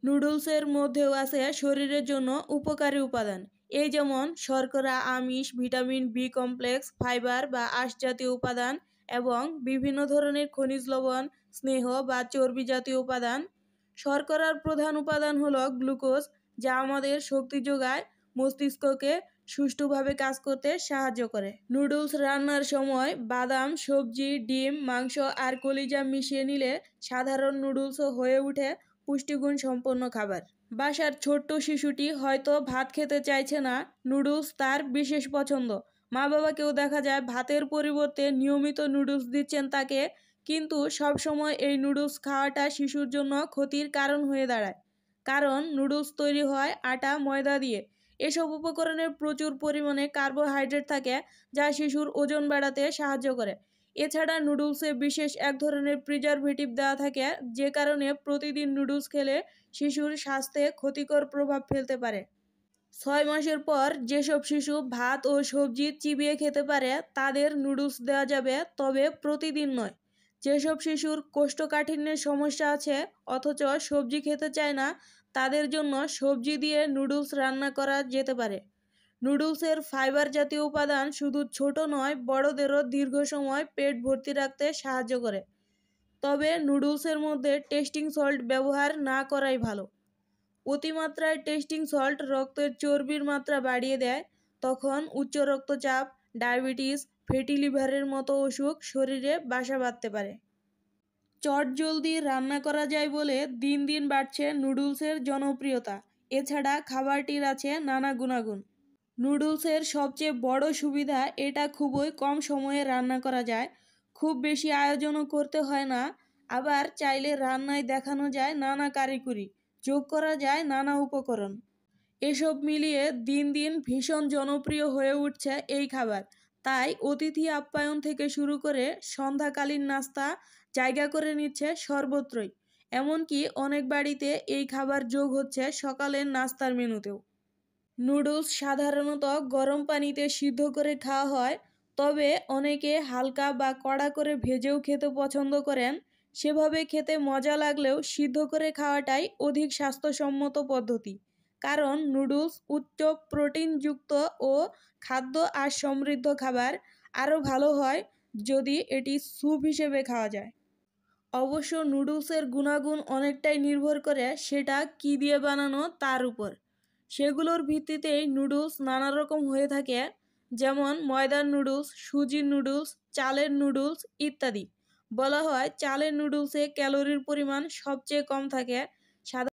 নুডলসের মধ্যেও আছে শরীরের জন্য উপকারী উপাদান, এই যেমন শর্করা, আমিষ, ভিটামিন বি কমপ্লেক্স, ফাইবার বা আঁশ জাতীয় উপাদান এবং বিভিন্ন ধরনের খনিজ লবণ, স্নেহ বা চর্বি জাতীয় উপাদান। শর্করার প্রধান উপাদান হলো গ্লুকোজ, যা আমাদের শক্তি যোগায়, মস্তিষ্ককে সুষ্ঠুভাবে কাজ করতে সাহায্য করে। নুডলস রান্নার সময় বাদাম, সবজি, ডিম, মাংস আর কলিজা মিশিয়ে নিলে সাধারণ নুডলসও হয়ে ওঠে পুষ্টিগুণ সম্পন্ন খাবার। বাসার ছোট্ট শিশুটি হয়তো ভাত খেতে চাইছে না, নুডলস তার বিশেষ পছন্দ। মা বাবাকেও দেখা যায় ভাতের পরিবর্তে নিয়মিত নুডলস দিচ্ছেন তাকে, কিন্তু সবসময় এই নুডলস খাওয়াটা শিশুর জন্য ক্ষতির কারণ হয়ে দাঁড়ায়। কারণ নুডলস তৈরি হয় আটা, ময়দা দিয়ে। এসব উপকরণে প্রচুর পরিমাণে কার্বোহাইড্রেট থাকে, যা শিশুর ওজন বাড়াতে সাহায্য করে। এছাড়া নুডলসে বিশেষ এক ধরনের প্রিজারভেটিভ দেওয়া থাকে, যে কারণে প্রতিদিন নুডলস খেলে শিশুর স্বাস্থ্যে ক্ষতিকর প্রভাব ফেলতে পারে। 6 মাসের পর যেসব শিশু ভাত ও সবজি চিবিয়ে খেতে পারে তাদের নুডলস দেওয়া যাবে, তবে প্রতিদিন নয়। যেসব শিশুর কোষ্ঠকাঠিন্যের সমস্যা আছে অথচ সবজি খেতে চায় না, তাদের জন্য সবজি দিয়ে নুডলস রান্না করা যেতে পারে। নুডলসের ফাইবার জাতীয় উপাদান শুধু ছোট নয়, বড়দেরও দীর্ঘ সময় পেট ভর্তি রাখতে সাহায্য করে। তবে নুডলসের মধ্যে টেস্টিং সল্ট ব্যবহার না করাই ভালো। অতিমাত্রায় টেস্টিং সল্ট রক্তের চর্বির মাত্রা বাড়িয়ে দেয়, তখন উচ্চ রক্তচাপ, ডায়াবেটিস, ফ্যাটি লিভারের মতো অসুখ শরীরে বাসা বাঁধতে পারে। চটজলদি রান্না করা যায় বলে দিন দিন বাড়ছে নুডলসের জনপ্রিয়তা। এছাড়া খাবারটির আছে নানা গুণাগুণ। নুডলসের সবচেয়ে বড় সুবিধা এটা খুবই কম সময়ে রান্না করা যায়, খুব বেশি আয়োজনও করতে হয় না। আবার চাইলে রান্নায় দেখানো যায় নানা কারিগরি, যোগ করা যায় নানা উপকরণ। এসব মিলিয়ে দিন দিন ভীষণ জনপ্রিয় হয়ে উঠছে এই খাবার। তাই অতিথি আপ্যায়ন থেকে শুরু করে সন্ধ্যাকালীন নাস্তা জায়গা করে নিচ্ছে সর্বত্রই। এমনকি অনেক বাড়িতে এই খাবার যোগ হচ্ছে সকালের নাস্তার মেনুতেও। নুডলস সাধারণত গরম পানিতে সিদ্ধ করে খাওয়া হয়, তবে অনেকে হালকা বা কড়া করে ভেজেও খেতে পছন্দ করেন। সেভাবে খেতে মজা লাগলেও সিদ্ধ করে খাওয়াটাই অধিক স্বাস্থ্যসম্মত পদ্ধতি। কারণ নুডলস উচ্চ প্রোটিনযুক্ত ও খাদ্য আর সমৃদ্ধ খাবার। আরও ভালো হয় যদি এটি স্যুপ হিসেবে খাওয়া যায়। অবশ্য নুডলসের গুণাগুণ অনেকটাই নির্ভর করে সেটা কী দিয়ে বানানো তার উপর। সেগুলোর ভিত্তিতেই নুডলস নানা রকম হয়ে থাকে, যেমন ময়দার নুডলস, সুজির নুডলস, চালের নুডলস ইত্যাদি। বলা হয় চালের নুডলসে ক্যালোরির পরিমাণ সবচেয়ে কম থাকে।